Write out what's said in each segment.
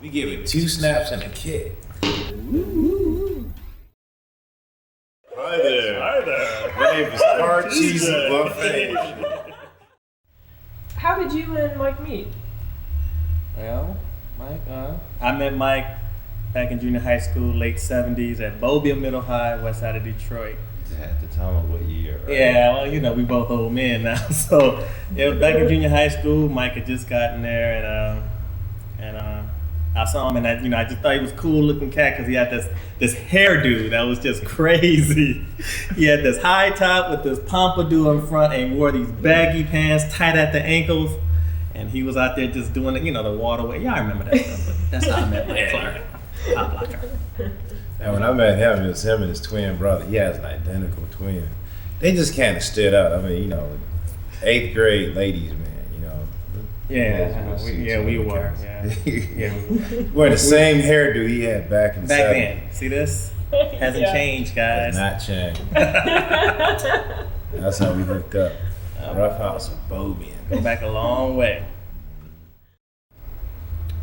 We give it 2 snaps and a kick. Hi there. Hi there. My name is Hard Cheesy Buffet. How did you and Mike meet? Well, Mike, I met Mike back in junior high school, late 70s at Mobile Middle High, west side of Detroit. You had to tell me what year, right? Yeah, well, you know, we both old men now. So it was back in junior high school. Mike had just gotten there, and I saw him, and I just thought he was cool looking cat because he had this hairdo that was just crazy. He had this high top with this pompadour in front, and wore these baggy pants tight at the ankles. And he was out there just doing it, the waterway. Yeah, I remember that stuff. But that's how I met Mike Clark. Top blocker. And when I met him, it was him and his twin brother. He has an identical twin. They just kind of stood out. I mean, 8th grade ladies, man. Yeah, we were. Yeah, we were. Wearing the same hairdo he had back in the 70s. Then. See this? Hasn't changed, guys. Has not changed. That's how we hooked up. Rough House of Bobian. Go back a long way.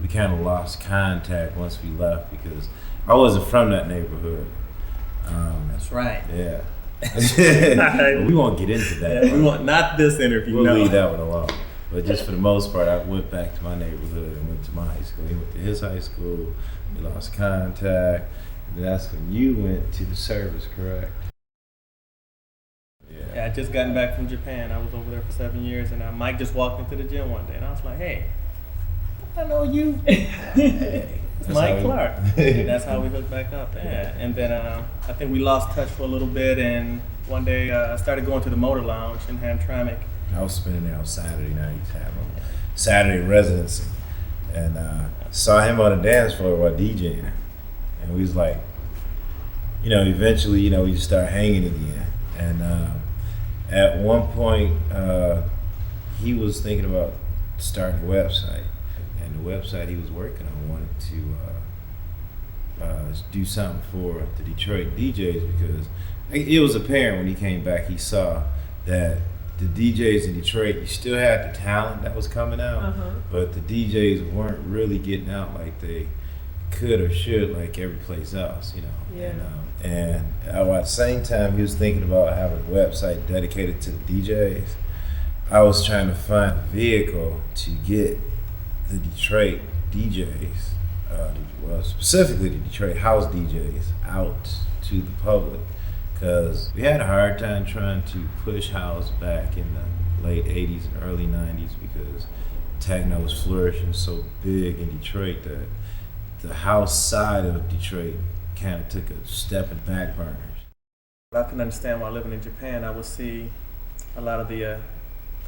We kind of lost contact once we left because I wasn't from that neighborhood. That's right. Yeah. But we won't get into that. Yeah, we want not this interview. We'll no. leave that one alone. But just for the most part, I went back to my neighborhood and went to my high school. He went to his high school. We lost contact. And that's when you went to the service, correct? Yeah, I just gotten back from Japan. I was over there for 7 years, and Mike just walked into the gym one day, and I was like, "Hey, I know you." Hey, It's Mike Clark. And that's how we hooked back up. Yeah, and then I think we lost touch for a little bit, and one day I started going to the Motor Lounge in Hamtramck. I was spending there on Saturday nights, having a Saturday residency, and saw him on the dance floor while DJing, and we was like, eventually, we just started hanging again, and at one point, he was thinking about starting a website, and the website he was working on wanted to do something for the Detroit DJs because it was apparent when he came back, he saw that the DJs in Detroit, you still had the talent that was coming out, but the DJs weren't really getting out like they could or should, like every place else, Yeah. And at the same time, he was thinking about having a website dedicated to the DJs. I was trying to find a vehicle to get the Detroit DJs, specifically the Detroit house DJs, out to the public. Because we had a hard time trying to push house back in the late 80s and early 90s because techno was flourishing so big in Detroit that the house side of Detroit kind of took a step in back burners. I can understand while living in Japan, I would see a lot of the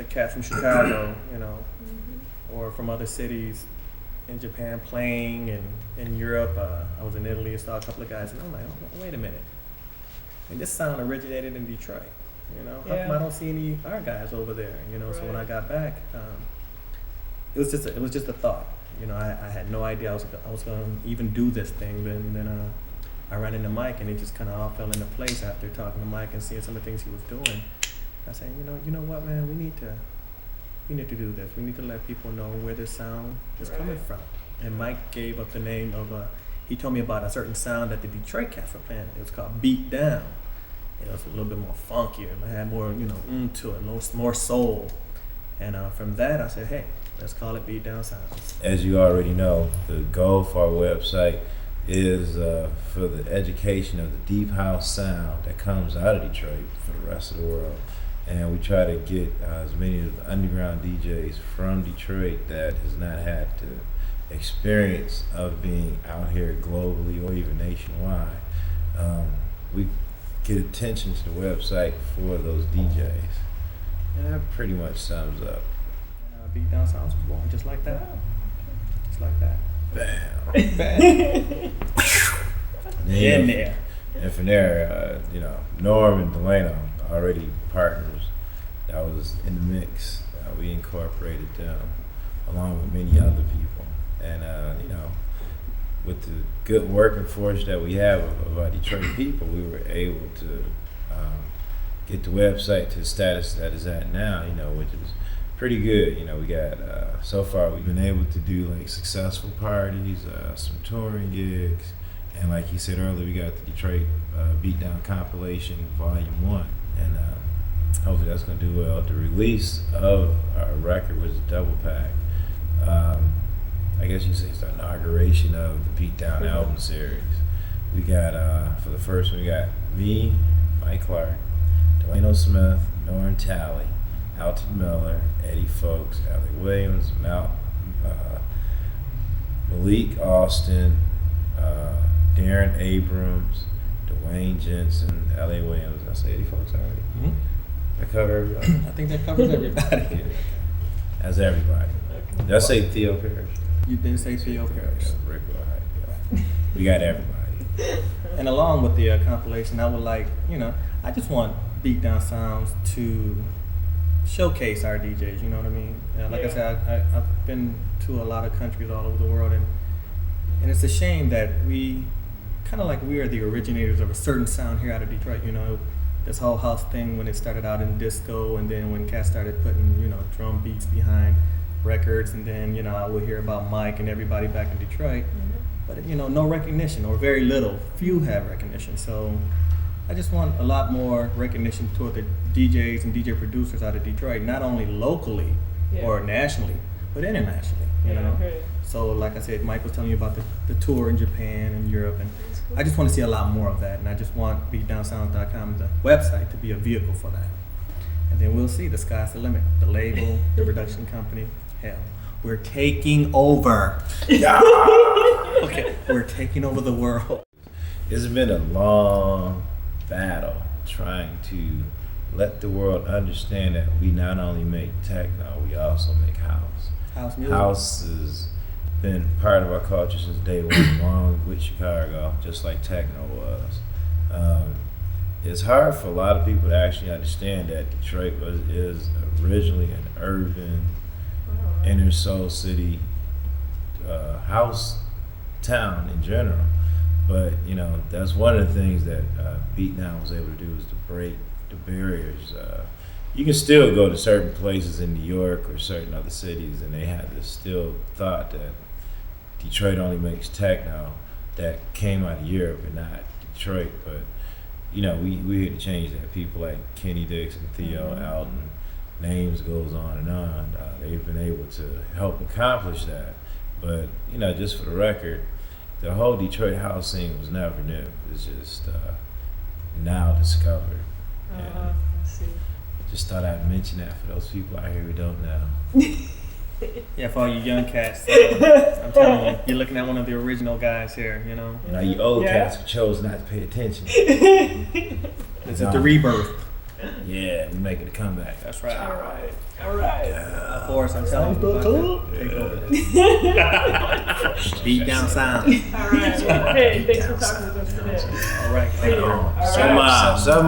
cats from Chicago, or from other cities in Japan playing, and in Europe, I was in Italy and saw a couple of guys, and I'm like, oh, wait a minute. And this sound originated in Detroit, How come I don't see any of our guys over there, Right. So when I got back, it was just a thought, I had no idea I was going to even do this thing, but then I ran into Mike, and it just kind of all fell into place after talking to Mike and seeing some of the things he was doing. I said, you know what, man, we need to do this. We need to let people know where this sound is coming from. And Mike gave up the name of he told me about a certain sound that the Detroit cats were playing. It was called BeatDown. It was a little bit more funkier. It had more, to it, more soul. And from that, I said, hey, let's call it BeatDown Sounds. As you already know, the goal for our website is for the education of the deep house sound that comes out of Detroit for the rest of the world. And we try to get as many of the underground DJs from Detroit that has not had the experience of being out here globally or even nationwide. We get attention to the website for those DJs. And that pretty much sums up. And BeatDown Sounds was born just like that. Just like that. Bam. Bam. In there. And from there, Norm and Delano, already partners, that was in the mix. We incorporated them along with many other people. And, with the good working force that we have of our Detroit people, we were able to get the website to the status that it's at now, which is pretty good. You know, we got so far we've been able to do like successful parties, some touring gigs, and like you said earlier, we got the Detroit BeatDown compilation Volume 1, and hopefully that's gonna do well. The release of our record was a double pack. I guess you say it's the inauguration of the BeatDown album series. We got for the first one, we got me, Mike Clark, Delano Smith, Norrin Talley, Alton Miller, Eddie Folks, Ellie Williams, Malik Austin, Darren Abrams, Dwayne Jensen, L.A. Williams. Did I say Eddie Folks already? Mm-hmm. I cover everybody. I think that covers everybody. Yeah. That's everybody. Did I say Theo Parrish? You didn't say Theo Parrish. Yeah, Rick Will, yeah. We got everybody. And along with the compilation, I would like, I just want BeatDown Sounds to showcase our DJs, you know what I mean? Like I said, I've been to a lot of countries all over the world, and it's a shame that we are the originators of a certain sound here out of Detroit, this whole house thing when it started out in disco, and then when cats started putting, drum beats behind records, and then, I would hear about Mike and everybody back in Detroit, but, no recognition, or very little. Few have recognition, so I just want a lot more recognition toward the DJs and DJ producers out of Detroit, not only locally or nationally, but internationally, you know? So like I said, Mike was telling you about the tour in Japan and Europe, and I just want to see a lot more of that, and I just want BeatDownSounds.com, the website, to be a vehicle for that. And then we'll see, the sky's the limit. The label, the production company, hell, we're taking over. Okay, we're taking over the world. It's been a long battle trying to let the world understand that we not only make techno, we also make house. House music. House has been part of our culture since day one, along with Chicago, just like techno was. It's hard for a lot of people to actually understand that Detroit is originally an urban, inner soul city house town in general. But that's one of the things that BeatDown was able to do, is to break the barriers. You can still go to certain places in New York or certain other cities, and they have this still thought that Detroit only makes techno that came out of Europe and not Detroit. But we had to change that. People like Kenny Dixon, Theo, Alton, names goes on and on. They've been able to help accomplish that. But just for the record, the whole Detroit house scene was never new. It's just now discovered. I see. Just thought I'd mention that for those people out here who don't know. Yeah, for all you young cats, I'm telling you, you're looking at one of the original guys here, Now you old cats who chose not to pay attention. This is the rebirth. Yeah, we making a comeback. That's right. All right. Of course, I'm telling you, about to take over this. BeatDown Sound. All right. Hey, thanks for talking with us today. All right. All right. Some